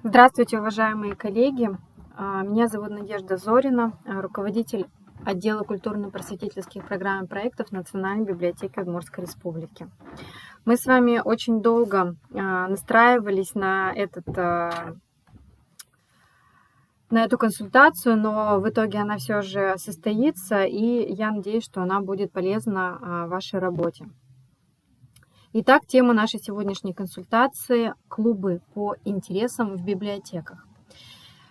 Здравствуйте, уважаемые коллеги! Меня зовут Надежда Зорина, руководитель отдела культурно-просветительских программ и проектов Национальной библиотеки Удмуртской Республики. Мы с вами очень долго настраивались на эту консультацию, но в итоге она все же состоится, и я надеюсь, что она будет полезна в вашей работе. Итак, тема нашей сегодняшней консультации – клубы по интересам в библиотеках.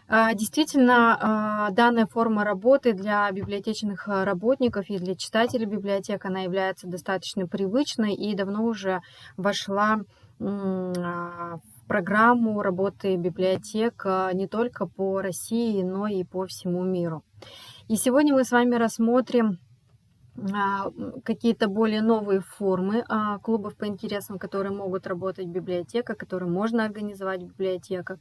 Действительно, данная форма работы для библиотечных работников и для читателей библиотек, она является достаточно привычной и давно уже вошла в программу работы библиотек не только по России, но и по всему миру. И сегодня мы с вами рассмотрим какие-то более новые формы клубов по интересам, которые могут работать в библиотеках, которые можно организовать в библиотеках.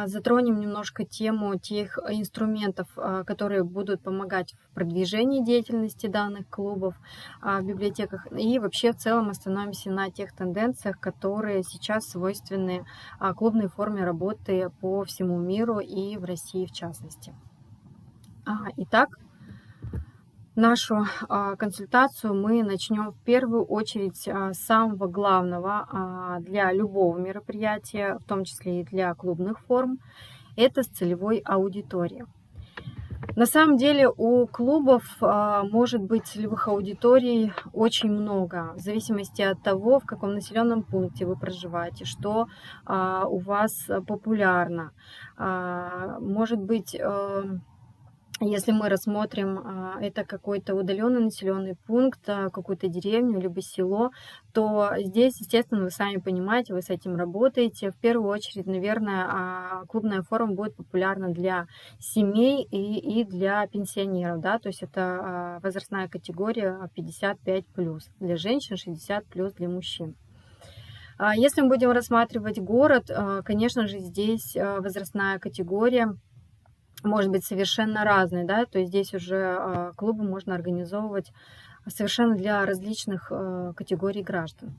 Затронем немножко тему тех инструментов, которые будут помогать в продвижении деятельности данных клубов в библиотеках. И вообще в целом остановимся на тех тенденциях, которые сейчас свойственны клубной форме работы по всему миру и в России в частности. Итак, нашу консультацию мы начнем в первую очередь с самого главного для любого мероприятия, в том числе и для клубных форм, это с целевой аудиторией. На самом деле у клубов может быть целевых аудиторий очень много, в зависимости от того, в каком населенном пункте вы проживаете, что у вас популярно. Может быть, если мы рассмотрим, это какой-то удаленный населенный пункт, какую-то деревню, либо село, то здесь, естественно, вы сами понимаете, вы с этим работаете. В первую очередь, наверное, клубная форма будет популярна для семей и для пенсионеров, да, то есть это возрастная категория 55+, для женщин 60+, для мужчин. Если мы будем рассматривать город, конечно же, здесь возрастная категория может быть совершенно разной, да, то есть здесь уже клубы можно организовывать совершенно для различных категорий граждан.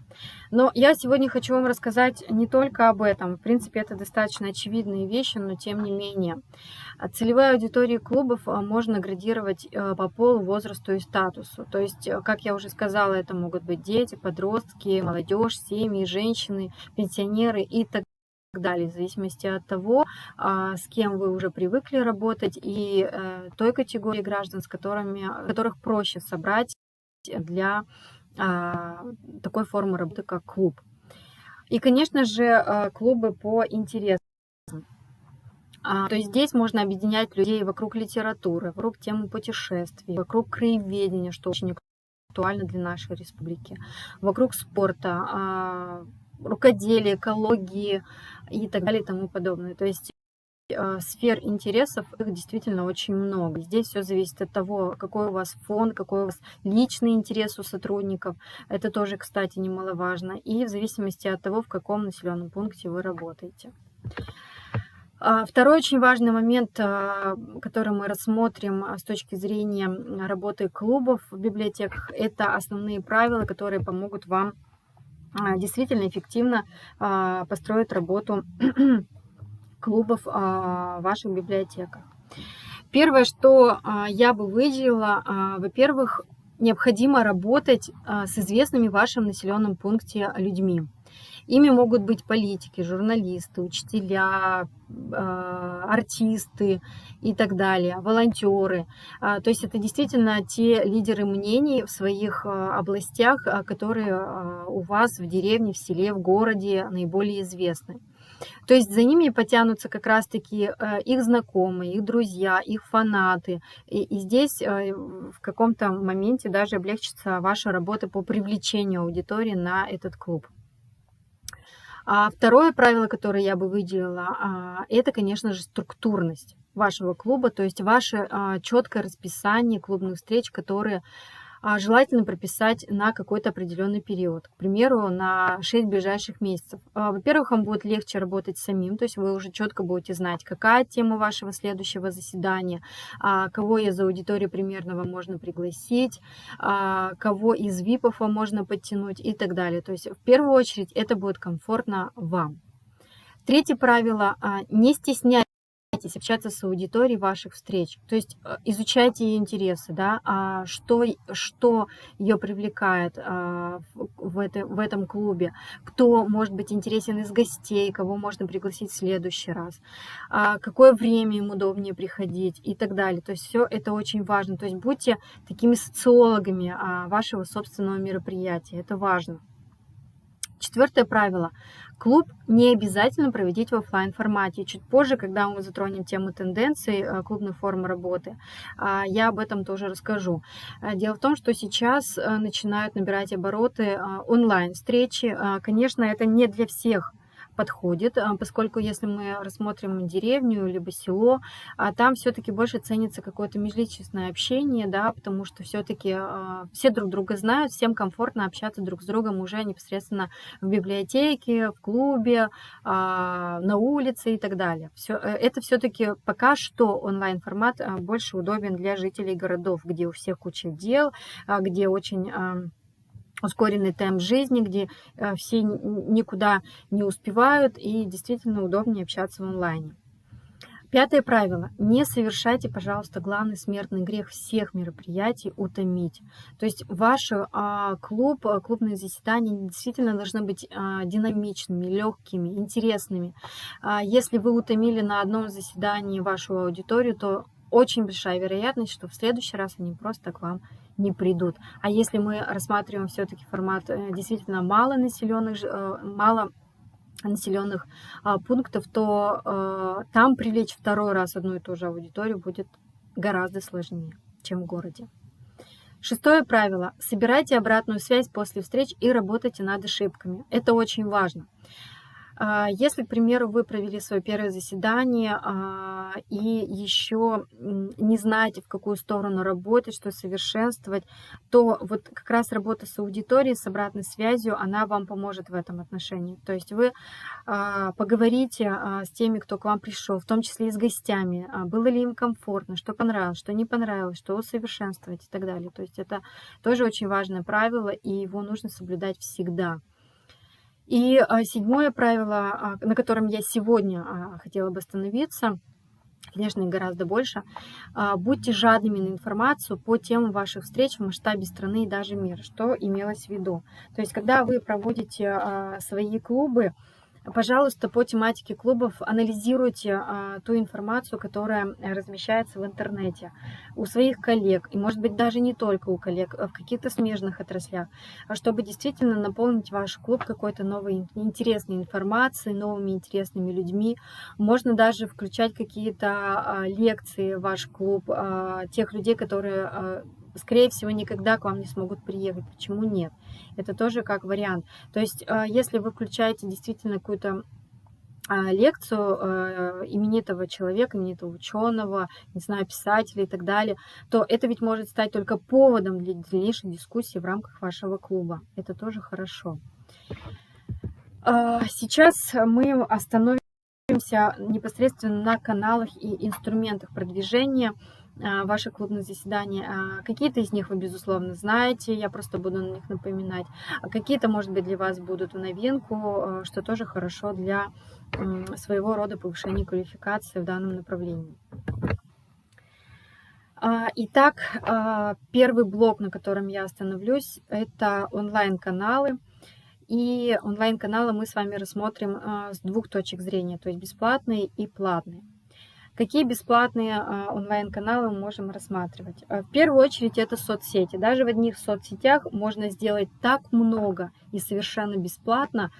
Но я сегодня хочу вам рассказать не только об этом, в принципе, это достаточно очевидные вещи, но тем не менее. Целевые аудитории клубов можно градировать по полу, возрасту и статусу. То есть, как я уже сказала, это могут быть дети, подростки, молодежь, семьи, женщины, пенсионеры и так далее, в зависимости от того, с кем вы уже привыкли работать, и той категории граждан, которых проще собрать для такой формы работы, как клуб. И, конечно же, клубы по интересам. То есть здесь можно объединять людей вокруг литературы, вокруг темы путешествий, вокруг краеведения, что очень актуально для нашей республики, вокруг спорта, рукоделия, экологии и так далее и тому подобное. То есть сфер интересов, их действительно очень много. Здесь все зависит от того, какой у вас фон, какой у вас личный интерес у сотрудников. Это тоже, кстати, немаловажно. И в зависимости от того, в каком населенном пункте вы работаете. Второй очень важный момент, который мы рассмотрим с точки зрения работы клубов в библиотеках, это основные правила, которые помогут вам действительно эффективно построить работу клубов в ваших библиотеках. Первое, что я бы выделила, во-первых, необходимо работать с известными в вашем населенном пункте людьми. Ими могут быть политики, журналисты, учителя, артисты и так далее, волонтеры. То есть это действительно те лидеры мнений в своих областях, которые у вас в деревне, в селе, в городе наиболее известны. То есть за ними потянутся как раз-таки их знакомые, их друзья, их фанаты. И здесь в каком-то моменте даже облегчится ваша работа по привлечению аудитории на этот клуб. Второе правило, которое я бы выделила, это, конечно же, структурность вашего клуба, то есть ваше четкое расписание клубных встреч, которые желательно прописать на какой-то определенный период, к примеру, на 6 ближайших месяцев. Во-первых, вам будет легче работать самим, то есть вы уже четко будете знать, какая тема вашего следующего заседания, кого из аудитории примерного можно пригласить, кого из ВИПов вам можно подтянуть и так далее. То есть в первую очередь это будет комфортно вам. Третье правило, не стесняйтесь общаться с аудиторией ваших встреч. То есть изучайте ее интересы, да, что ее привлекает в этом клубе, кто может быть интересен из гостей, кого можно пригласить в следующий раз, какое время им удобнее приходить и так далее. То есть все это очень важно. То есть будьте такими социологами вашего собственного мероприятия. Это важно. Четвертое правило. Клуб не обязательно проводить в офлайн формате. Чуть позже, когда мы затронем тему тенденций клубной формы работы, я об этом тоже расскажу. Дело в том, что сейчас начинают набирать обороты онлайн-встречи. Конечно, это не для всех подходит, поскольку если мы рассмотрим деревню либо село, там все-таки больше ценится какое-то межличностное общение, да, потому что все-таки все друг друга знают, всем комфортно общаться друг с другом уже непосредственно в библиотеке, в клубе, на улице и так далее. Это все-таки пока что онлайн-формат больше удобен для жителей городов, где у всех куча дел, где очень ускоренный темп жизни, где все никуда не успевают и действительно удобнее общаться в онлайне. Пятое правило. Не совершайте, пожалуйста, главный смертный грех всех мероприятий — утомить. То есть ваши клубные заседания действительно должны быть динамичными, легкими, интересными. Если вы утомили на одном заседании вашу аудиторию, то очень большая вероятность, что в следующий раз они просто к вам не придут. А если мы рассматриваем все-таки формат действительно мало населенных пунктов, то там привлечь второй раз одну и ту же аудиторию будет гораздо сложнее, чем в городе. Шестое правило. Собирайте обратную связь после встреч и работайте над ошибками. Это очень важно. Если, к примеру, вы провели свое первое заседание и еще не знаете, в какую сторону работать, что совершенствовать, то вот как раз работа с аудиторией, с обратной связью, она вам поможет в этом отношении. То есть вы поговорите с теми, кто к вам пришел, в том числе и с гостями, было ли им комфортно, что понравилось, что не понравилось, что усовершенствовать и так далее. То есть это тоже очень важное правило, и его нужно соблюдать всегда. И седьмое правило, на котором я сегодня хотела бы остановиться, конечно, их гораздо больше. Будьте жадными на информацию по темам ваших встреч в масштабе страны и даже мира. Что имелось в виду? То есть, когда вы проводите свои клубы, пожалуйста, по тематике клубов анализируйте ту информацию, которая размещается в интернете у своих коллег, и, может быть, даже не только у коллег, а в каких-то смежных отраслях, чтобы действительно наполнить ваш клуб какой-то новой интересной информацией, новыми интересными людьми. Можно даже включать какие-то лекции в ваш клуб тех людей, которые, скорее всего, никогда к вам не смогут приехать. Почему нет? Это тоже как вариант. То есть, если вы включаете действительно какую-то лекцию именитого человека, именитого ученого, не знаю, писателя и так далее, то это ведь может стать только поводом для дальнейшей дискуссии в рамках вашего клуба. Это тоже хорошо. Сейчас мы остановимся непосредственно на каналах и инструментах продвижения ваших клубных заседаний. Какие-то из них вы, безусловно, знаете, я просто буду на них напоминать. Какие-то, может быть, для вас будут в новинку, что тоже хорошо для своего рода повышения квалификации в данном направлении. Итак, первый блок, на котором я остановлюсь, это онлайн-каналы. И онлайн-каналы мы с вами рассмотрим с двух точек зрения, то есть бесплатные и платные. Какие бесплатные онлайн-каналы мы можем рассматривать? В первую очередь это соцсети. Даже в одних соцсетях можно сделать так много и совершенно бесплатно,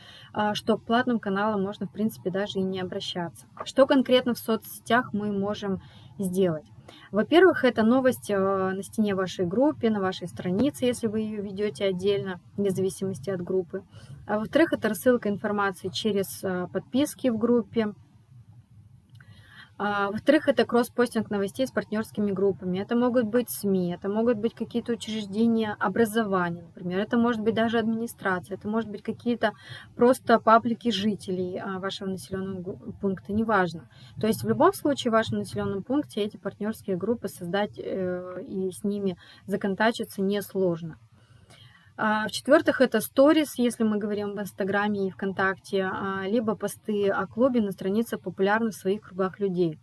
что к платным каналам можно, в принципе, даже и не обращаться. Что конкретно в соцсетях мы можем сделать? Во-первых, это новость на стене вашей группы, на вашей странице, если вы ее ведете отдельно, вне зависимости от группы. А во-вторых, это рассылка информации через подписки в группе. Во-вторых, это кросс-постинг новостей с партнерскими группами. Это могут быть СМИ, это могут быть какие-то учреждения образования, например. Это может быть даже администрация, это может быть какие-то просто паблики жителей вашего населенного пункта, неважно. То есть в любом случае в вашем населенном пункте эти партнерские группы создать и с ними законтачиться несложно. В-четвертых, это сторис, если мы говорим в Инстаграме и ВКонтакте, либо посты о клубе на странице популярных в своих кругах людей.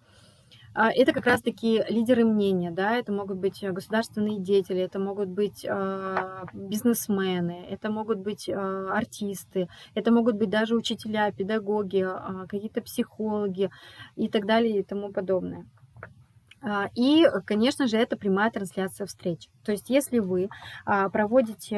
Это как раз-таки лидеры мнения, да, это могут быть государственные деятели, это могут быть бизнесмены, это могут быть артисты, это могут быть даже учителя, педагоги, какие-то психологи и так далее и тому подобное. И, конечно же, это прямая трансляция встреч. То есть, если вы проводите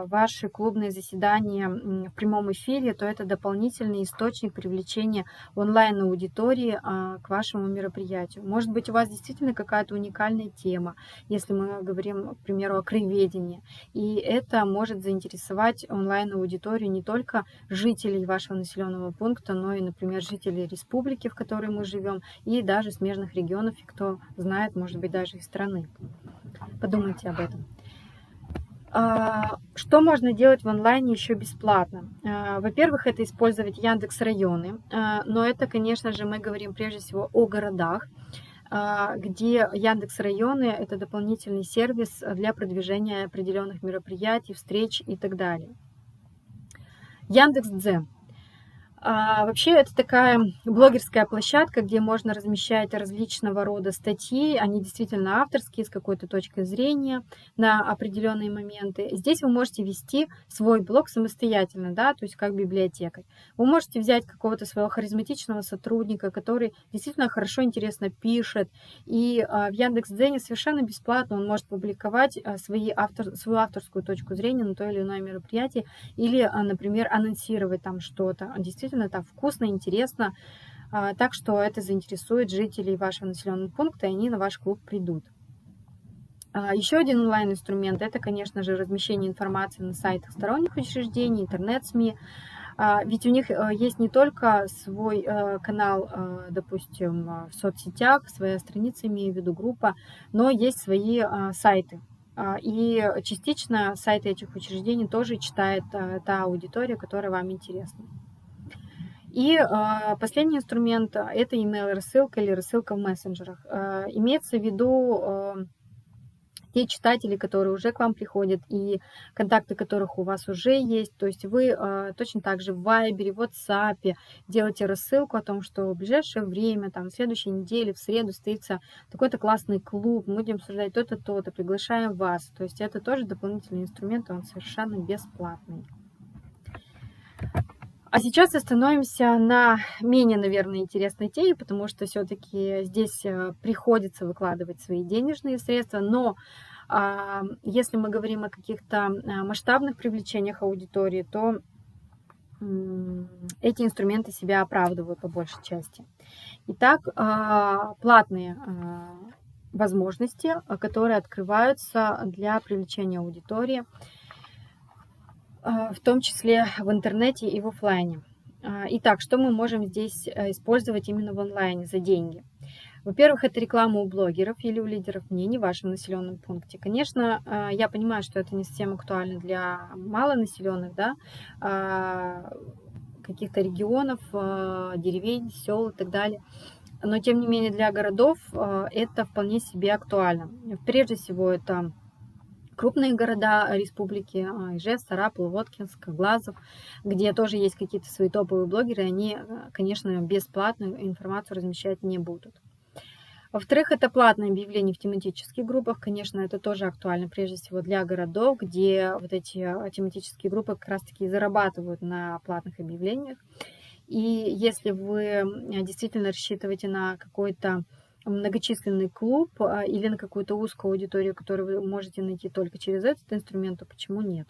ваши клубные заседания в прямом эфире, то это дополнительный источник привлечения онлайн-аудитории к вашему мероприятию. Может быть, у вас действительно какая-то уникальная тема, если мы говорим, к примеру, о краеведении. И это может заинтересовать онлайн-аудиторию не только жителей вашего населенного пункта, но и, например, жителей республики, в которой мы живем, и даже смежных регионов, и кто знает, может быть, даже из страны. Подумайте об этом. Что можно делать в онлайне еще бесплатно? Во-первых, это использовать Яндекс.Районы, но это, конечно же, мы говорим прежде всего о городах, где Яндекс.Районы – это дополнительный сервис для продвижения определенных мероприятий, встреч и так далее. Яндекс.Дзен. Вообще, это такая блогерская площадка, где можно размещать различного рода статьи. Они действительно авторские, с какой-то точкой зрения на определенные моменты. Здесь вы можете вести свой блог самостоятельно, да, то есть как библиотекарь. Вы можете взять какого-то своего харизматичного сотрудника, который действительно хорошо, интересно пишет. И в Яндекс.Дзене совершенно бесплатно он может публиковать свою авторскую точку зрения на то или иное мероприятие или, например, анонсировать там что-то. Действительно, там вкусно, интересно, так что это заинтересует жителей вашего населенного пункта, и они на ваш клуб придут. Еще один онлайн-инструмент – это, конечно же, размещение информации на сайтах сторонних учреждений, интернет-СМИ. Ведь у них есть не только свой канал, допустим, в соцсетях, своя страница, имею в виду группа, но есть свои сайты. И частично сайты этих учреждений тоже читает та аудитория, которая вам интересна. И последний инструмент – это email-рассылка или рассылка в мессенджерах. Имеется в виду те читатели, которые уже к вам приходят, и контакты которых у вас уже есть. То есть вы точно так же в Вайбере, в WhatsApp делаете рассылку о том, что в ближайшее время, там, в следующей неделе, в среду состоится такой-то классный клуб, мы будем обсуждать то-то, то-то, приглашаем вас. То есть это тоже дополнительный инструмент, он совершенно бесплатный. А сейчас остановимся на менее, наверное, интересной теме, потому что все-таки здесь приходится выкладывать свои денежные средства, но если мы говорим о каких-то масштабных привлечениях аудитории, то эти инструменты себя оправдывают по большей части. Итак, платные возможности, которые открываются для привлечения аудитории, в том числе в интернете и в офлайне. Итак, что мы можем здесь использовать именно в онлайне за деньги? Во-первых, это реклама у блогеров или у лидеров мнений в вашем населенном пункте. Конечно, я понимаю, что это не совсем актуально для малонаселенных, да, каких-то регионов, деревень, сел и так далее. Но, тем не менее, для городов это вполне себе актуально. Прежде всего, это крупные города республики: Ижевск, Сарапул, Воткинск, Глазов, где тоже есть какие-то свои топовые блогеры, они, конечно, бесплатную информацию размещать не будут. Во-вторых, это платные объявления в тематических группах. Конечно, это тоже актуально прежде всего для городов, где вот эти тематические группы как раз-таки зарабатывают на платных объявлениях. И если вы действительно рассчитываете на какой-то многочисленный клуб или на какую-то узкую аудиторию, которую вы можете найти только через этот инструмент, то почему нет?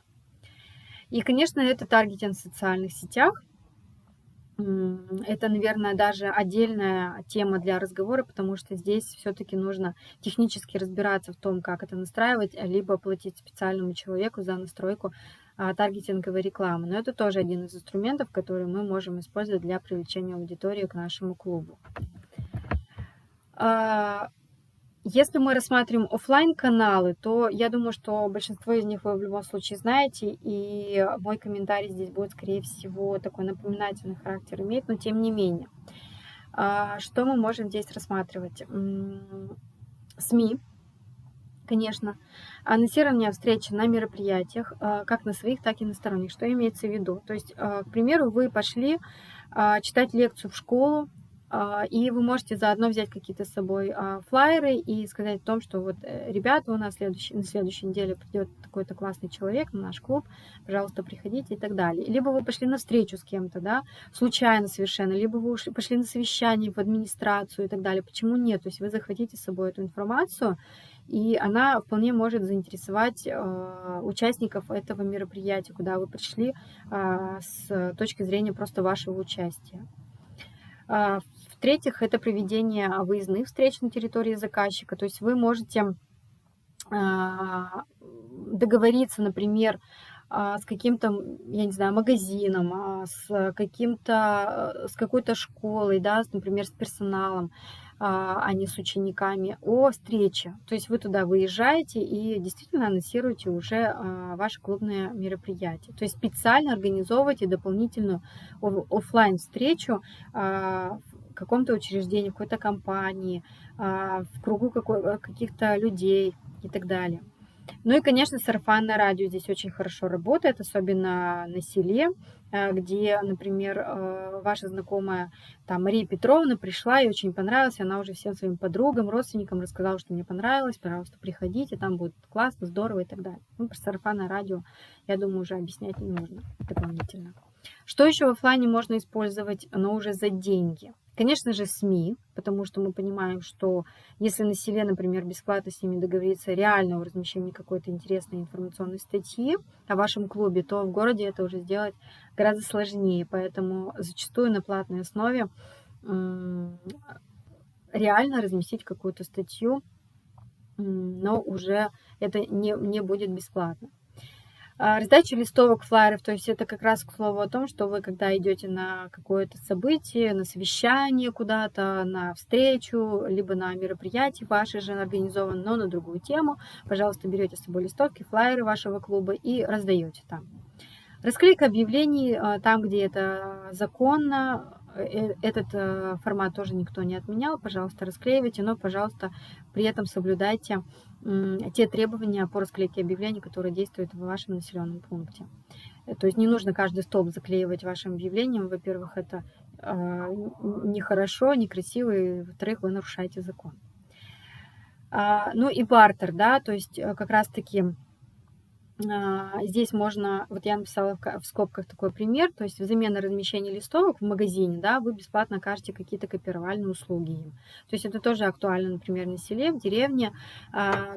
И, конечно, это таргетинг в социальных сетях. Это, наверное, даже отдельная тема для разговора, потому что здесь все-таки нужно технически разбираться в том, как это настраивать, либо платить специальному человеку за настройку таргетинговой рекламы. Но это тоже один из инструментов, который мы можем использовать для привлечения аудитории к нашему клубу. Если мы рассматриваем офлайн-каналы, то я думаю, что большинство из них вы в любом случае знаете, и мой комментарий здесь будет, скорее всего, такой напоминательный характер иметь, но тем не менее. Что мы можем здесь рассматривать? СМИ. Конечно, анонсирование встреч на мероприятиях, как на своих, так и на сторонних. Что имеется в виду? То есть, к примеру, вы пошли читать лекцию в школу, и вы можете заодно взять какие-то с собой флаеры и сказать о том, что вот, ребята, у нас на следующей неделе придет такой-то классный человек на наш клуб, пожалуйста, приходите и так далее. Либо вы пошли на встречу с кем-то, да, случайно совершенно, либо вы пошли на совещание в администрацию и так далее. Почему нет? То есть вы захватите с собой эту информацию, и она вполне может заинтересовать участников этого мероприятия, куда вы пришли с точки зрения просто вашего участия. В-третьих, это проведение выездных встреч на территории заказчика. То есть вы можете договориться, например, с каким-то, я не знаю, магазином, с какой-то школой, да, например, с персоналом, а не с учениками, о встрече. То есть вы туда выезжаете и действительно анонсируете уже ваше клубное мероприятие. То есть специально организовываете дополнительную офлайн встречу в каком-то учреждении, в какой-то компании, в кругу каких-то людей и так далее. Ну и, конечно, сарафанное радио здесь очень хорошо работает, особенно на селе, где, например, ваша знакомая там Мария Петровна пришла, и очень понравилось, она уже всем своим подругам, родственникам рассказала, что мне понравилось, пожалуйста, приходите, там будет классно, здорово и так далее. Ну, про сарафанное радио, я думаю, уже объяснять не нужно дополнительно. Что еще в офлайне можно использовать, но уже за деньги? Конечно же, СМИ, потому что мы понимаем, что если на селе, например, бесплатно с ними договориться реально о размещении какой-то интересной информационной статьи о вашем клубе, то в городе это уже сделать гораздо сложнее. Поэтому зачастую на платной основе реально разместить какую-то статью, но уже это не будет бесплатно. Раздача листовок, флаеров, то есть это как раз к слову о том, что вы, когда идете на какое-то событие, на совещание куда-то, на встречу, либо на мероприятие ваше же организовано, но на другую тему, пожалуйста, берете с собой листовки, флаеры вашего клуба и раздаете там. Расклейка объявлений там, где это законно, этот формат тоже никто не отменял, пожалуйста, расклеивайте, но, пожалуйста, при этом соблюдайте те требования по расклейке объявлений, которые действуют в вашем населенном пункте. То есть не нужно каждый столб заклеивать вашим объявлением. Во-первых, это нехорошо, некрасиво, и, во-вторых, вы нарушаете закон. Ну и бартер, да, то есть как раз-таки здесь можно, вот я написала в скобках такой пример, то есть взамен на размещение листовок в магазине, да, вы бесплатно окажете какие-то копировальные услуги им. То есть это тоже актуально, например, на селе, в деревне,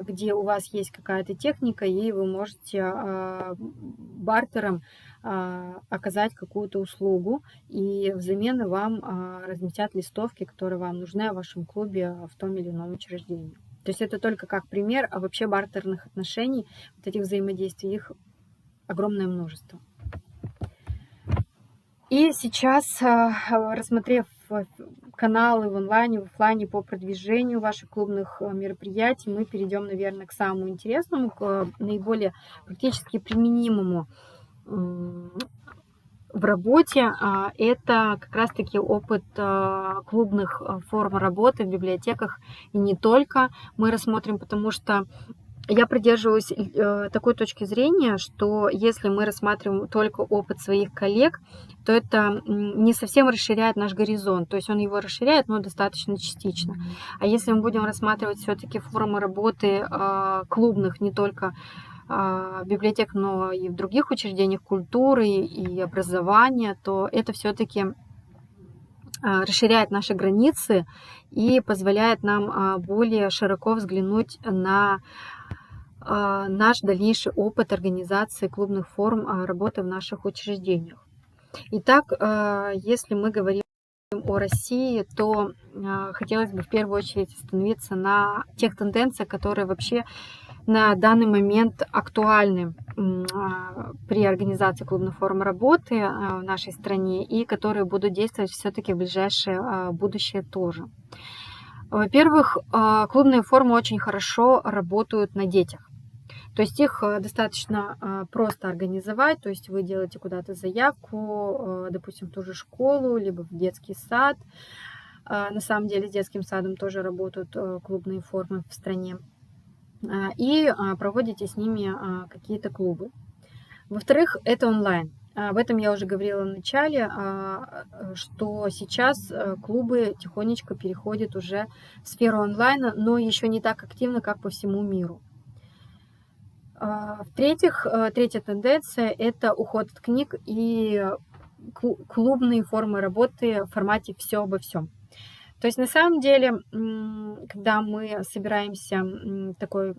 где у вас есть какая-то техника, и вы можете бартером оказать какую-то услугу, и взамен вам разместят листовки, которые вам нужны о вашем клубе в том или ином учреждении. То есть это только как пример, а вообще бартерных отношений, вот этих взаимодействий, их огромное множество. И сейчас, рассмотрев каналы в онлайне, в офлайне по продвижению ваших клубных мероприятий, мы перейдем, наверное, к самому интересному, к наиболее практически применимому в работе. Это как раз-таки опыт клубных форм работы в библиотеках и не только мы рассмотрим, потому что я придерживаюсь такой точки зрения, что если мы рассматриваем только опыт своих коллег, то это не совсем расширяет наш горизонт. То есть он его расширяет, но достаточно частично. А если мы будем рассматривать все-таки формы работы клубных, не только библиотек, но и в других учреждениях культуры и образования, то это все-таки расширяет наши границы и позволяет нам более широко взглянуть на наш дальнейший опыт организации клубных форм работы в наших учреждениях. Итак, если мы говорим о России, то хотелось бы в первую очередь остановиться на тех тенденциях, которые вообще на данный момент актуальны при организации клубных форм работы в нашей стране и которые будут действовать все-таки в ближайшее будущее тоже. Во-первых, клубные формы очень хорошо работают на детях. То есть их достаточно просто организовать, то есть вы делаете куда-то заявку, допустим, в ту же школу, либо в детский сад. На самом деле с детским садом тоже работают клубные формы в стране. и проводите с ними какие-то клубы. Во-вторых, это онлайн. Об этом я уже говорила в начале, что сейчас клубы тихонечко переходят уже в сферу онлайна, но еще не так активно, как по всему миру. В-третьих, третья тенденция – это уход от книг и клубные формы работы в формате «все обо всем». То есть на самом деле, когда мы собираемся такой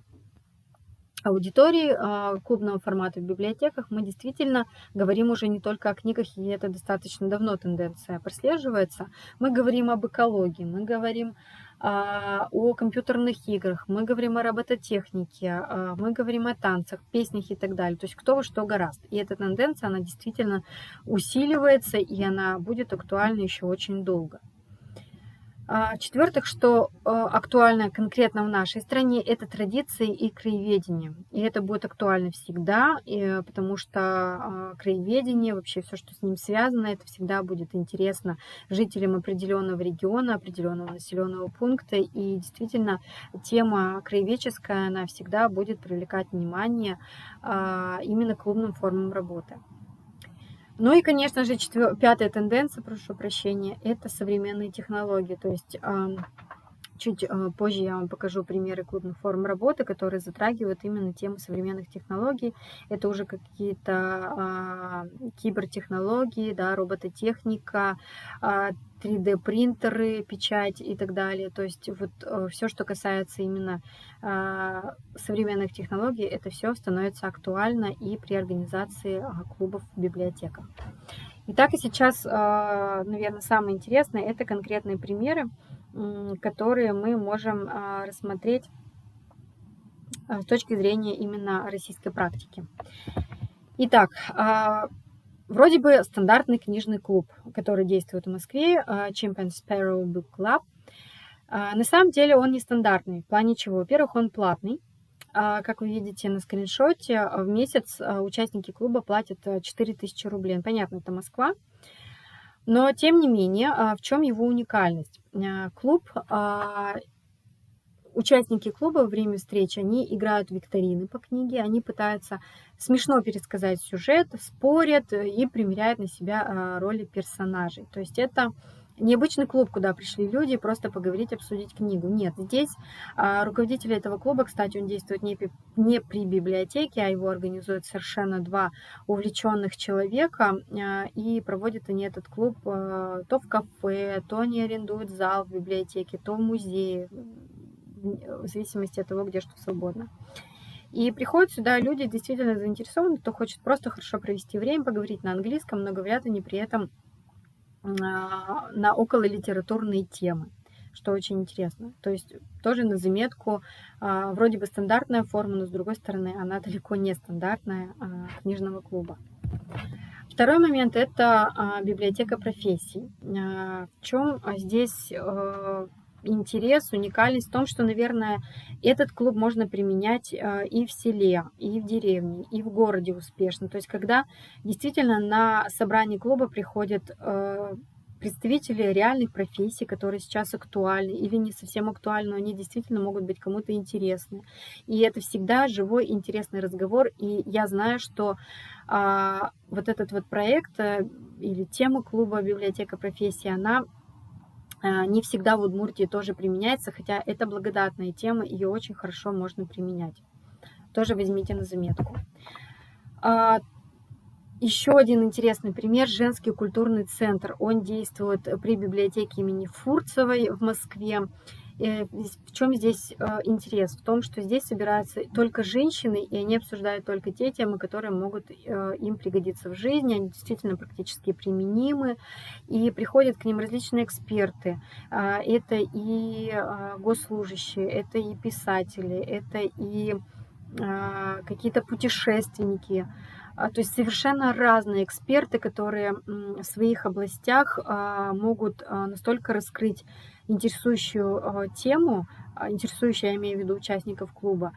аудитории клубного формата в библиотеках, мы действительно говорим уже не только о книгах, и это достаточно давно тенденция прослеживается. Мы говорим об экологии, мы говорим о компьютерных играх, мы говорим о робототехнике, мы говорим о танцах, песнях и так далее. То есть кто во что гораст. И эта тенденция, она действительно усиливается, и она будет актуальна еще очень долго. В-четвертых, что актуально конкретно в нашей стране, это традиции и краеведение. И это будет актуально всегда, потому что краеведение, вообще все, что с ним связано, это всегда будет интересно жителям определенного региона, определенного населенного пункта. И действительно, тема краеведческая, она всегда будет привлекать внимание именно к клубным формам работы. Ну и, конечно же, пятая тенденция, прошу прощения, это современные технологии. То есть чуть позже я вам покажу примеры клубных форм работы, которые затрагивают именно тему современных технологий. Это уже какие-то кибертехнологии, да, робототехника, 3D-принтеры, печать и так далее. То есть вот все, что касается именно современных технологий, это все становится актуально и при организации клубов в библиотеках. Итак, и сейчас, наверное, самое интересное – это конкретные примеры, которые мы можем рассмотреть с точки зрения именно российской практики. Итак, вроде бы стандартный книжный клуб, который действует в Москве, Chimp and Sparrow Book Club. На самом деле он не стандартный. В плане чего? Во-первых, он платный. Как вы видите на скриншоте, в месяц участники клуба платят 4000 рублей. Понятно, это Москва. Но, тем не менее, в чем его уникальность? Участники клуба во время встречи, они играют в викторины по книге, они пытаются смешно пересказать сюжет, спорят и примеряют на себя роли персонажей. То есть это необычный клуб, куда пришли люди просто поговорить, обсудить книгу. Нет, здесь руководитель этого клуба, кстати, он действует не при библиотеке, а его организуют совершенно два увлеченных человека, и проводят они этот клуб то в кафе, то они арендуют зал в библиотеке, то в музее, в зависимости от того, где что свободно. И приходят сюда люди действительно заинтересованы, кто хочет просто хорошо провести время, поговорить на английском, но говорят они при этом на окололитературные темы, что очень интересно. То есть тоже на заметку, вроде бы стандартная форма, но с другой стороны она далеко не стандартная книжного клуба. Второй момент – это библиотека профессий. В чем здесь интерес, уникальность в том, что, наверное, этот клуб можно применять и в селе, и в деревне, и в городе успешно. То есть, когда действительно на собрание клуба приходят представители реальных профессий, которые сейчас актуальны или не совсем актуальны, но они действительно могут быть кому-то интересны. И это всегда живой, интересный разговор. И я знаю, что вот этот вот проект или тема клуба «Библиотека профессий», она не всегда в Удмуртии тоже применяется, хотя это благодатная тема, ее очень хорошо можно применять. Тоже возьмите на заметку. Еще один интересный пример – женский культурный центр. Он действует при библиотеке имени Фурцевой в Москве. В чем здесь интерес? В том, что здесь собираются только женщины, и они обсуждают только те темы, которые могут им пригодиться в жизни, они действительно практически применимы, и приходят к ним различные эксперты. Это и госслужащие, это и писатели, это и какие-то путешественники. То есть совершенно разные эксперты, которые в своих областях могут настолько раскрыть интересующую тему, интересующую, я имею в виду, участников клуба,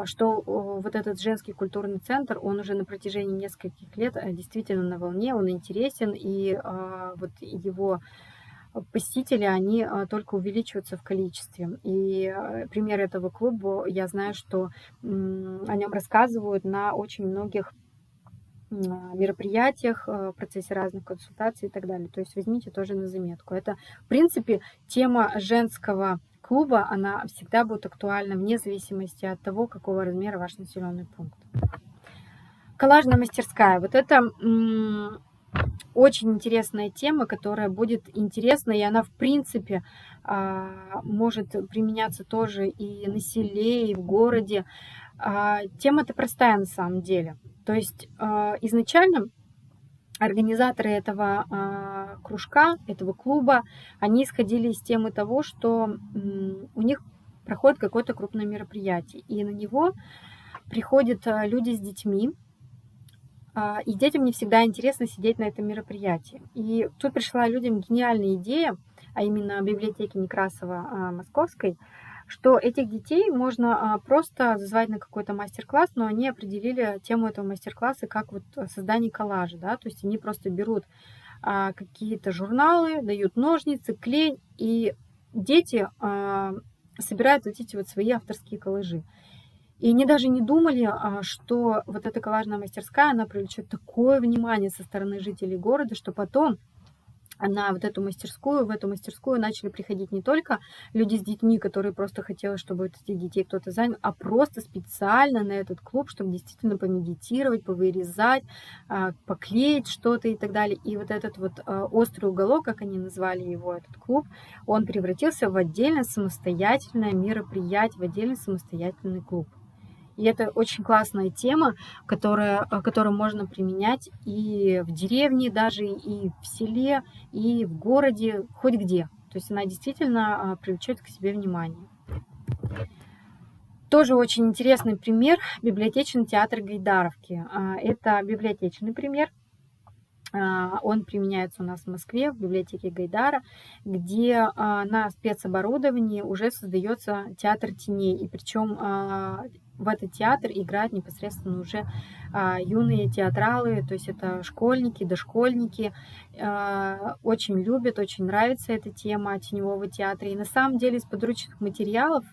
что вот этот женский культурный центр, он уже на протяжении нескольких лет действительно на волне, он интересен, и вот его посетители, они только увеличиваются в количестве. И пример этого клуба, я знаю, что о нем рассказывают на очень многих мероприятиях, в процессе разных консультаций и так далее. То есть возьмите тоже на заметку. Это, в принципе, тема женского клуба, она всегда будет актуальна вне зависимости от того, какого размера ваш населенный пункт. Коллажная мастерская. Вот это очень интересная тема, которая будет интересна, и она, в принципе, может применяться тоже и на селе, и в городе. Тема-то простая на самом деле. То есть изначально организаторы этого кружка, этого клуба, они исходили из темы того, что у них проходит какое-то крупное мероприятие, и на него приходят люди с детьми, и детям не всегда интересно сидеть на этом мероприятии. И тут пришла людям гениальная идея, а именно библиотеки Некрасова Московской, что этих детей можно просто зазвать на какой-то мастер-класс, но они определили тему этого мастер-класса как вот создание коллажа, да, то есть они просто берут какие-то журналы, дают ножницы, клей, и дети собирают вот эти вот свои авторские коллажи. И они даже не думали, что вот эта коллажная мастерская, она привлечет такое внимание со стороны жителей города, что потом в эту мастерскую начали приходить не только люди с детьми, которые просто хотели, чтобы этих детей кто-то занял, а просто специально на этот клуб, чтобы действительно помедитировать, повырезать, поклеить что-то и так далее. И вот этот вот острый уголок, как они назвали его, этот клуб, он превратился в отдельно самостоятельное мероприятие, в отдельный самостоятельный клуб. И это очень классная тема, которую можно применять и в деревне даже, и в селе, и в городе, хоть где. То есть она действительно привлечет к себе внимание. Тоже очень интересный пример — библиотечный театр Гайдаровки. Это библиотечный пример. Он применяется у нас в Москве, в библиотеке Гайдара, где на спецоборудовании уже создается театр теней. И причем в этот театр играют непосредственно уже юные театралы, то есть это школьники, дошкольники. Очень любят, очень нравится эта тема теневого театра. И на самом деле из подручных материалов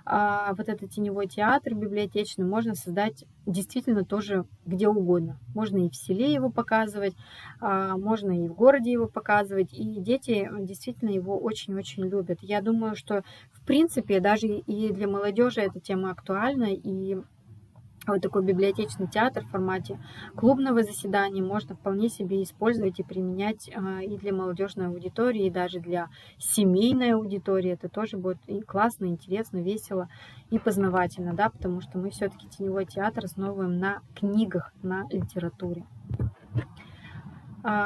вот этот теневой театр библиотечный можно создать действительно тоже где угодно. Можно и в селе его показывать, можно и в городе его показывать, и дети действительно его очень-очень любят. Я думаю, что в принципе даже и для молодежи эта тема актуальна, и вот такой библиотечный театр в формате клубного заседания можно вполне себе использовать и применять и для молодежной аудитории, и даже для семейной аудитории. Это тоже будет и классно, интересно, весело и познавательно, да, потому что мы все-таки теневой театр основываем на книгах, на литературе.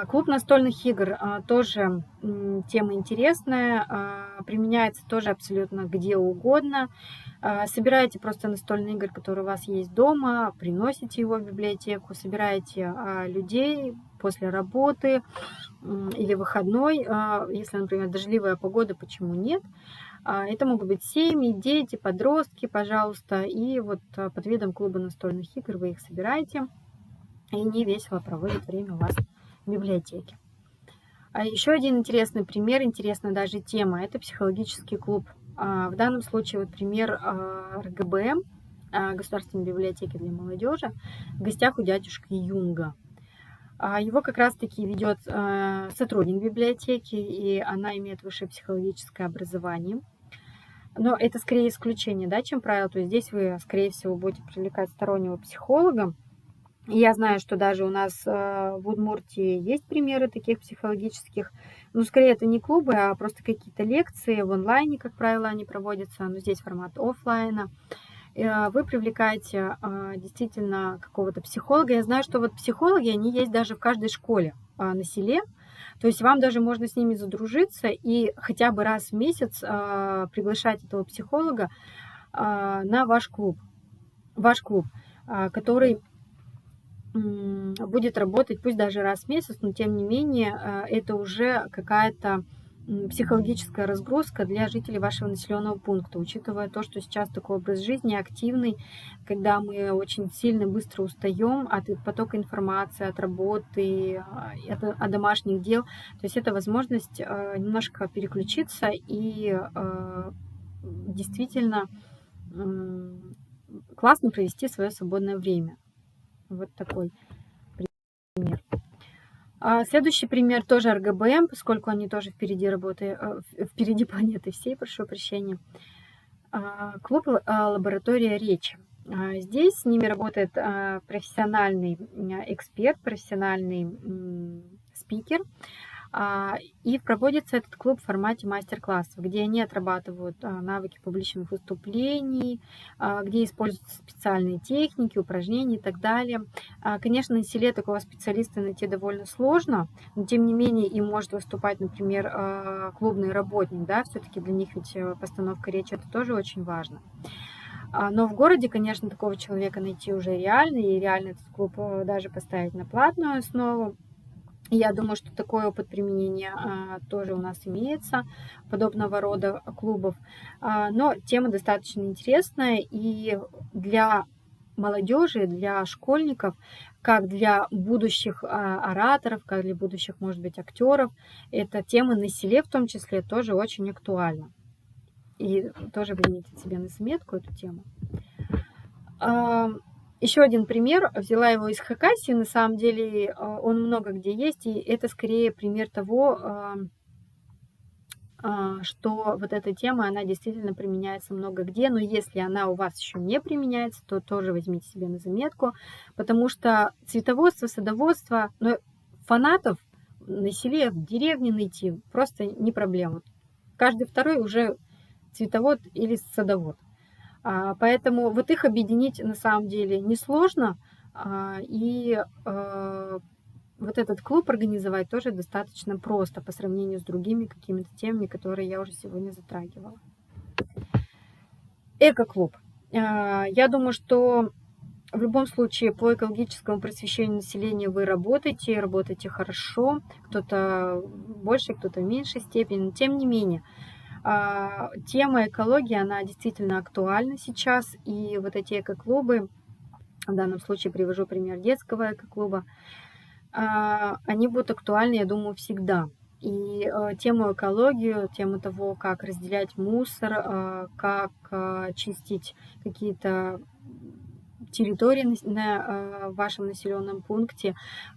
Клуб настольных игр тоже тема интересная, применяется тоже абсолютно где угодно. Собираете просто настольные игры, которые у вас есть дома, приносите его в библиотеку, собираете людей после работы или выходной, если, например, дождливая погода, почему нет. Это могут быть семьи, дети, подростки, пожалуйста, и вот под видом клуба настольных игр вы их собираете, и они весело проводят время у вас в библиотеке. Еще один интересный пример, интересная даже тема — это психологический клуб. В данном случае вот пример РГБМ, Государственной библиотеки для молодежи, в гостях у дядюшки Юнга. Его как раз-таки ведет сотрудник библиотеки, и она имеет высшее психологическое образование. Но это скорее исключение, да, чем правило. То есть здесь вы, скорее всего, будете привлекать стороннего психолога. И я знаю, что даже у нас в Удмуртии есть примеры таких психологических. Ну, скорее, это не клубы, а просто какие-то лекции в онлайне, как правило, они проводятся. Но здесь формат офлайна. Вы привлекаете действительно какого-то психолога. Я знаю, что вот психологи, они есть даже в каждой школе на селе. То есть вам даже можно с ними задружиться и хотя бы раз в месяц приглашать этого психолога на ваш клуб, который будет работать, пусть даже раз в месяц, но тем не менее это уже какая-то психологическая разгрузка для жителей вашего населенного пункта, учитывая то, что сейчас такой образ жизни активный, когда мы очень сильно быстро устаем от потока информации, от работы, от домашних дел. То есть это возможность немножко переключиться и действительно классно провести свое свободное время. Вот такой пример. Следующий пример тоже РГБМ, поскольку они тоже впереди планеты всей, прошу прощения. Клуб «Лаборатория речи». Здесь с ними работает профессиональный эксперт, профессиональный спикер. И проводится этот клуб в формате мастер-классов, где они отрабатывают навыки публичных выступлений, где используются специальные техники, упражнения и так далее. Конечно, на селе такого специалиста найти довольно сложно, но тем не менее им может выступать, например, клубный работник, да, все-таки для них ведь постановка речи это тоже очень важно. Но в городе, конечно, такого человека найти уже реально, и реально этот клуб даже поставить на платную основу. Я думаю, что такой опыт применения тоже у нас имеется, подобного рода клубов. Но тема достаточно интересная, и для молодежи, для школьников, как для будущих ораторов, как для будущих, может быть, актеров, эта тема на селе в том числе тоже очень актуальна. И тоже возьмите себе на заметку эту тему. Еще один пример, взяла его из Хакасии, на самом деле он много где есть, и это скорее пример того, что вот эта тема, она действительно применяется много где, но если она у вас еще не применяется, то тоже возьмите себе на заметку, потому что цветоводство, садоводство, но фанатов на селе, в деревне найти просто не проблема. Каждый второй уже цветовод или садовод. Поэтому вот их объединить на самом деле несложно, и вот этот клуб организовать тоже достаточно просто по сравнению с другими какими-то темами, которые я уже сегодня затрагивала. Эко-клуб. Я думаю, что в любом случае по экологическому просвещению населения вы работаете хорошо, кто-то больше, кто-то в меньшей степени, но тем не менее, тема экологии, она действительно актуальна сейчас, и вот эти эко-клубы, в данном случае привожу пример детского эко-клуба, они будут актуальны, я думаю, всегда. И тему экологию, тему того, как разделять мусор, как чистить какие-то территории на вашем населенном пункте,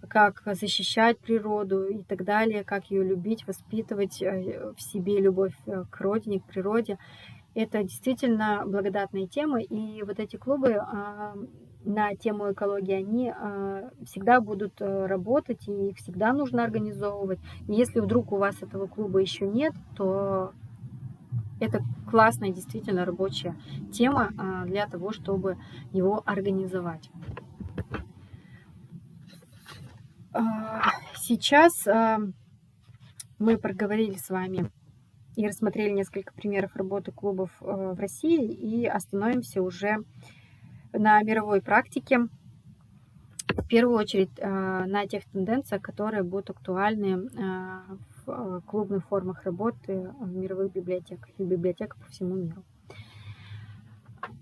как защищать природу и так далее, как ее любить, воспитывать в себе любовь к родине, к природе. Это действительно благодатная тема, и вот эти клубы на тему экологии, они всегда будут работать, и их всегда нужно организовывать. И если вдруг у вас этого клуба еще нет, то это классная, действительно рабочая тема для того, чтобы его организовать. Сейчас мы проговорили с вами и рассмотрели несколько примеров работы клубов в России, и остановимся уже на мировой практике. В первую очередь на тех тенденциях, которые будут актуальны в клубных формах работы в мировых библиотеках и библиотеках по всему миру.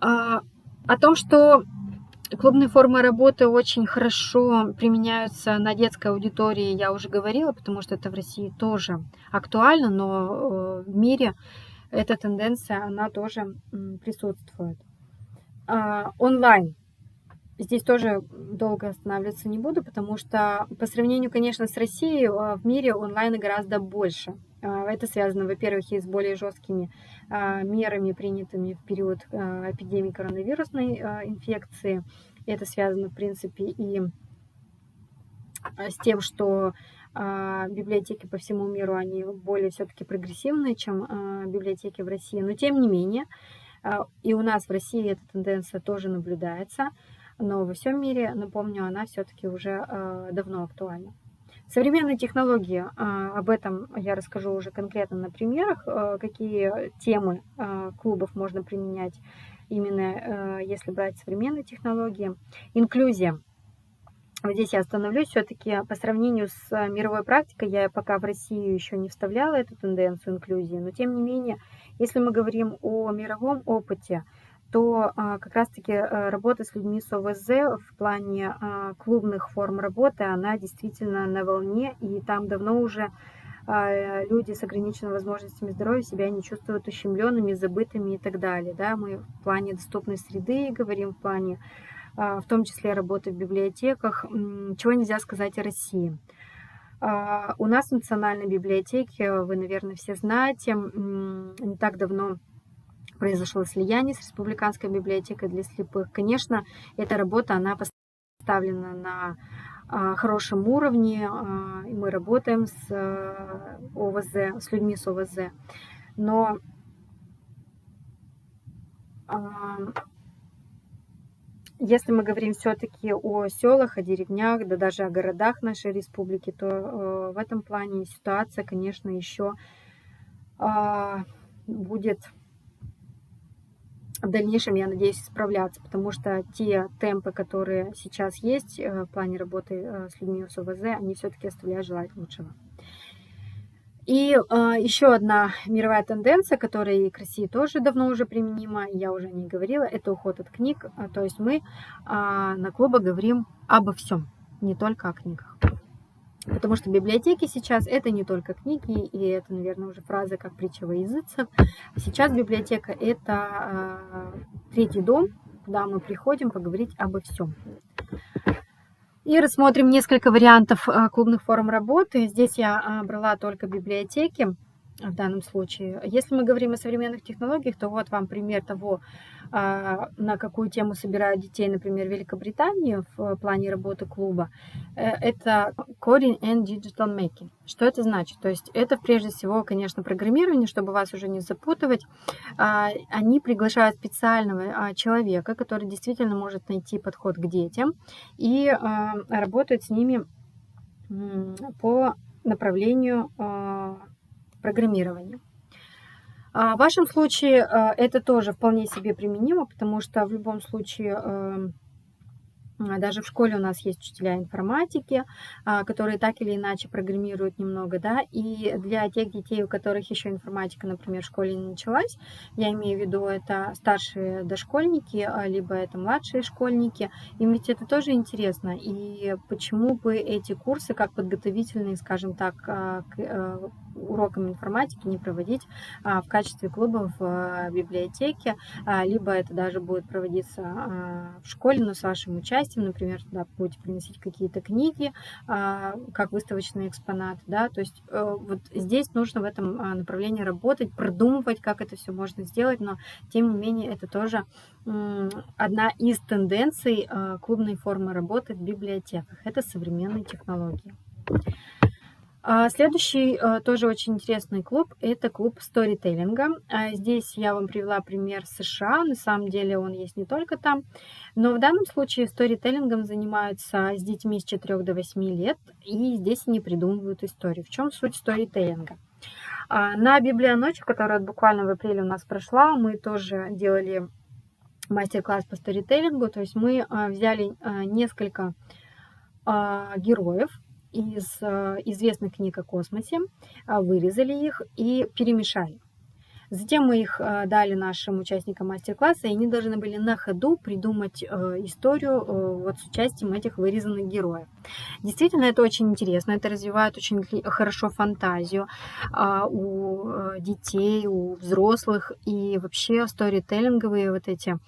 О том, что клубные формы работы очень хорошо применяются на детской аудитории, я уже говорила, потому что это в России тоже актуально, но в мире эта тенденция, она тоже присутствует. Онлайн. Здесь тоже долго останавливаться не буду, потому что по сравнению, конечно, с Россией, в мире онлайна гораздо больше. Это связано, во-первых, и с более жесткими мерами, принятыми в период эпидемии коронавирусной инфекции. Это связано, в принципе, и с тем, что библиотеки по всему миру, они более все-таки прогрессивные, чем библиотеки в России. Но тем не менее, и у нас в России эта тенденция тоже наблюдается. Но во всем мире, напомню, она все-таки уже давно актуальна. Современные технологии, об этом я расскажу уже конкретно на примерах, какие темы клубов можно применять именно если брать современные технологии. Инклюзия. Вот здесь я остановлюсь. Все-таки по сравнению с мировой практикой, я пока в Россию еще не вставляла эту тенденцию инклюзии, но тем не менее, если мы говорим о мировом опыте, то как раз-таки работа с людьми с ОВЗ в плане клубных форм работы, она действительно на волне, и там давно уже люди с ограниченными возможностями здоровья себя не чувствуют ущемленными, забытыми и так далее. Да? Мы в плане доступной среды говорим, в плане, в том числе работы в библиотеках. Чего нельзя сказать о России? У нас в Национальной библиотеке, вы, наверное, все знаете, не так давно произошло слияние с Республиканской библиотекой для слепых. Конечно, эта работа, она поставлена на хорошем уровне, и мы работаем с ОВЗ, с людьми с ОВЗ. Но если мы говорим все-таки о селах, о деревнях, да даже о городах нашей республики, то в этом плане ситуация, конечно, еще будет в дальнейшем, я надеюсь, справляться, потому что те темпы, которые сейчас есть в плане работы с людьми с ОВЗ, они все-таки оставляют желать лучшего. И еще одна мировая тенденция, которая и к России тоже давно уже применима, я уже не говорила, это уход от книг. То есть мы на клубах говорим обо всем, не только о книгах. Потому что библиотеки сейчас это не только книги, и это, наверное, уже фраза как притча во языцах. Сейчас библиотека это третий дом, куда мы приходим поговорить обо всем. И рассмотрим несколько вариантов клубных форм работы. Здесь я брала только библиотеки в данном случае. Если мы говорим о современных технологиях, то вот вам пример того, на какую тему собирают детей, например, в Великобритании в плане работы клуба. Это Coding and Digital Making. Что это значит? То есть это прежде всего, конечно, программирование, чтобы вас уже не запутывать. Они приглашают специального человека, который действительно может найти подход к детям и работает с ними по направлению программирования. В вашем случае это тоже вполне себе применимо, потому что в любом случае даже в школе у нас есть учителя информатики, которые так или иначе программируют немного, да, и для тех детей, у которых еще информатика, например, в школе не началась, я имею в виду это старшие дошкольники, либо это младшие школьники, им ведь это тоже интересно, и почему бы эти курсы, как подготовительные, скажем так, к урокам информатики не проводить в качестве клуба в библиотеке, либо это даже будет проводиться в школе, но с вашим участием, например, туда будете приносить какие-то книги, как выставочные экспонаты, да, то есть вот здесь нужно в этом направлении работать, продумывать, как это все можно сделать, но тем не менее это тоже одна из тенденций клубной формы работы в библиотеках, это современные технологии. Следующий тоже очень интересный клуб – это клуб сторителлинга. Здесь я вам привела пример США, на самом деле он есть не только там, но в данном случае сторителлингом занимаются с детьми с 4 до 8 лет, и здесь они придумывают историю. В чем суть сторителлинга? На библионочи, которая буквально в апреле у нас прошла, мы тоже делали мастер-класс по сторителлингу, то есть мы взяли несколько героев из известных книг о космосе, вырезали их и перемешали. Затем мы их дали нашим участникам мастер-класса, и они должны были на ходу придумать историю вот с участием этих вырезанных героев. Действительно, это очень интересно, это развивает очень хорошо фантазию у детей, у взрослых, и вообще сторителлинговые вот эти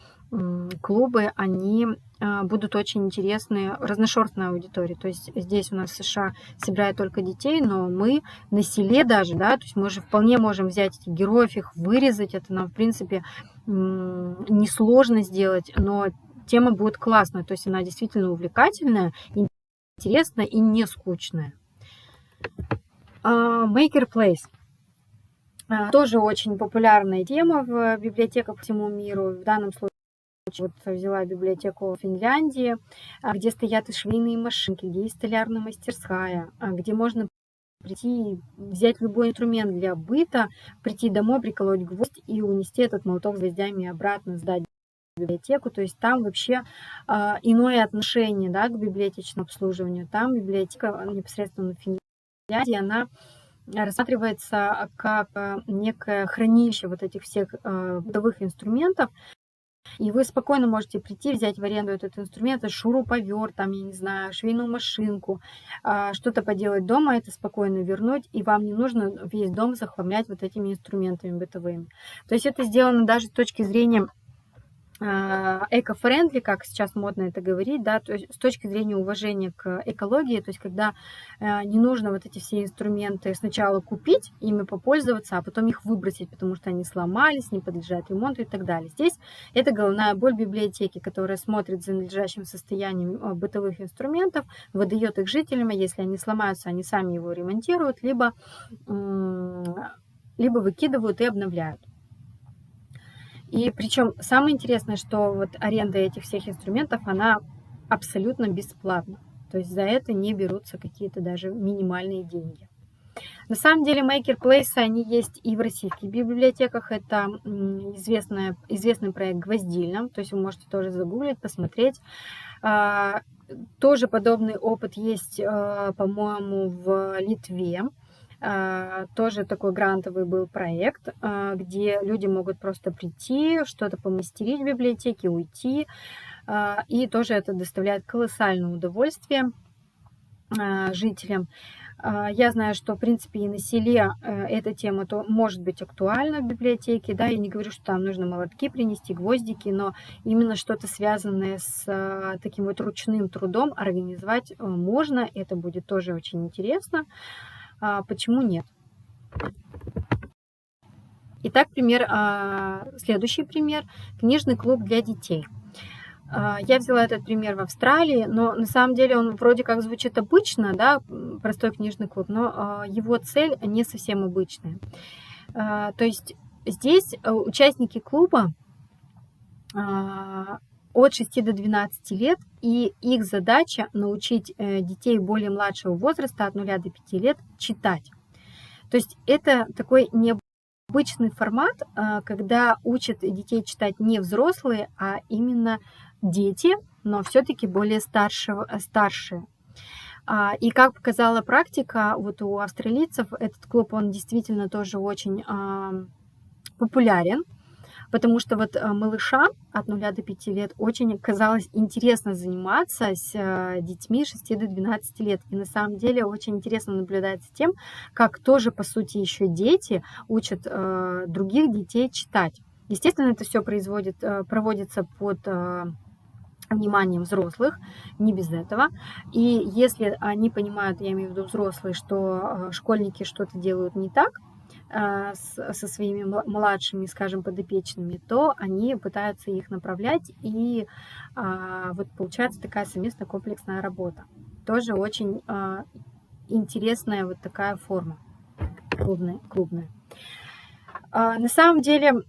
клубы, они будут очень интересны разношерстной аудитории. То есть здесь у нас в США собирают только детей, но мы на селе даже, да, то есть мы же вполне можем взять этих героев, их вырезать, это нам, в принципе, несложно сделать, но тема будет классная, то есть она действительно увлекательная, интересная и не скучная. Maker Place. Тоже очень популярная тема в библиотеках по всему миру. В данном случае вот взяла библиотеку Финляндии, где стоят и швейные машинки, где есть столярная мастерская, где можно прийти, взять любой инструмент для быта, прийти домой, приколоть гвоздь и унести этот молоток с гвоздями обратно, сдать библиотеку, то есть там вообще иное отношение, да, к библиотечному обслуживанию. Там библиотека непосредственно в Финляндии, она рассматривается как некое хранилище вот этих всех бытовых инструментов, и вы спокойно можете прийти, взять в аренду этот инструмент, это шуруповерт, там, я не знаю, швейную машинку, что-то поделать дома, это спокойно вернуть, и вам не нужно весь дом захламлять вот этими инструментами бытовыми. То есть это сделано даже с точки зрения эко-френдли, как сейчас модно это говорить, да, то есть с точки зрения уважения к экологии, то есть когда не нужно вот эти все инструменты сначала купить, ими попользоваться, а потом их выбросить, потому что они сломались, не подлежат ремонту и так далее. Здесь это головная боль библиотеки, которая смотрит за надлежащим состоянием бытовых инструментов, выдает их жителям, а если они сломаются, они сами его ремонтируют, либо выкидывают и обновляют. И причем самое интересное, что вот аренда этих всех инструментов, она абсолютно бесплатна. То есть за это не берутся какие-то даже минимальные деньги. На самом деле мейкер-плейсы, они есть и в российских библиотеках. Это известный проект Гвоздильна. То есть вы можете тоже загуглить, посмотреть. Тоже подобный опыт есть, по-моему, в Литве. Тоже такой грантовый был проект, где люди могут просто прийти, что-то помастерить в библиотеке, уйти. И тоже это доставляет колоссальное удовольствие жителям. Я знаю, что, в принципе, и на селе эта тема то может быть актуальна в библиотеке. Да, я не говорю, что там нужно молотки принести, гвоздики, но именно что-то связанное с таким вот ручным трудом организовать можно. Это будет тоже очень интересно. Почему нет? Итак, следующий пример. Книжный клуб для детей. Я взяла этот пример в Австралии, но на самом деле он вроде как звучит обычно, да, простой книжный клуб, но его цель не совсем обычная. То есть здесь участники клуба от 6 до 12 лет, и их задача научить детей более младшего возраста, от 0 до 5 лет, читать. То есть это такой необычный формат, когда учат детей читать не взрослые, а именно дети, но все-таки более старшие. И как показала практика, вот у австралийцев этот клуб, он действительно тоже очень популярен. Потому что вот малышам от 0 до 5 лет очень казалось интересно заниматься с детьми 6 до 12 лет. И на самом деле очень интересно наблюдать за тем, как тоже, по сути, еще дети учат других детей читать. Естественно, это все проводится под вниманием взрослых, не без этого. И если они понимают, я имею в виду взрослые, что школьники что-то делают не так, со своими младшими, скажем, подопечными, то они пытаются их направлять, и вот получается такая совместная комплексная работа. Тоже очень интересная вот такая форма клубная. На самом деле,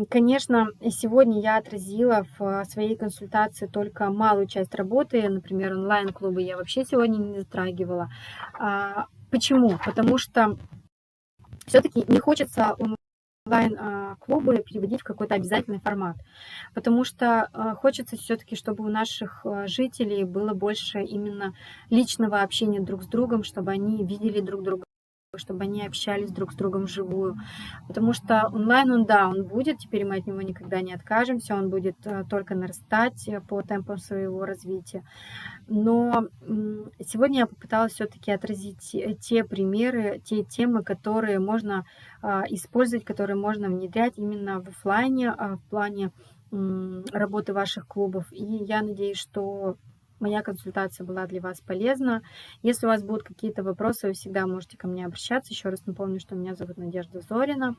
конечно, сегодня я отразила в своей консультации только малую часть работы, например, онлайн-клубы я вообще сегодня не затрагивала. Почему? Потому что все-таки не хочется онлайн-клубы переводить в какой-то обязательный формат, потому что хочется все-таки, чтобы у наших жителей было больше именно личного общения друг с другом, чтобы они видели друг друга, чтобы они общались друг с другом вживую. Потому что онлайн, он будет, теперь мы от него никогда не откажемся, он будет только нарастать по темпам своего развития. Но сегодня я попыталась все-таки отразить те примеры, те темы, которые можно использовать, которые можно внедрять именно в офлайне, в плане работы ваших клубов. И я надеюсь, что моя консультация была для вас полезна. Если у вас будут какие-то вопросы, вы всегда можете ко мне обращаться. Еще раз напомню, что меня зовут Надежда Зорина.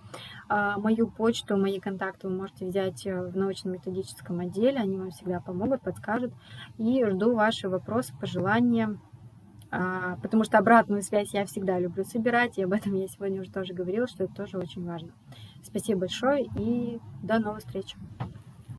Мою почту, мои контакты вы можете взять в научно-методическом отделе. Они вам всегда помогут, подскажут. И жду ваши вопросы, пожелания. Потому что обратную связь я всегда люблю собирать. И об этом я сегодня уже тоже говорила, что это тоже очень важно. Спасибо большое и до новых встреч.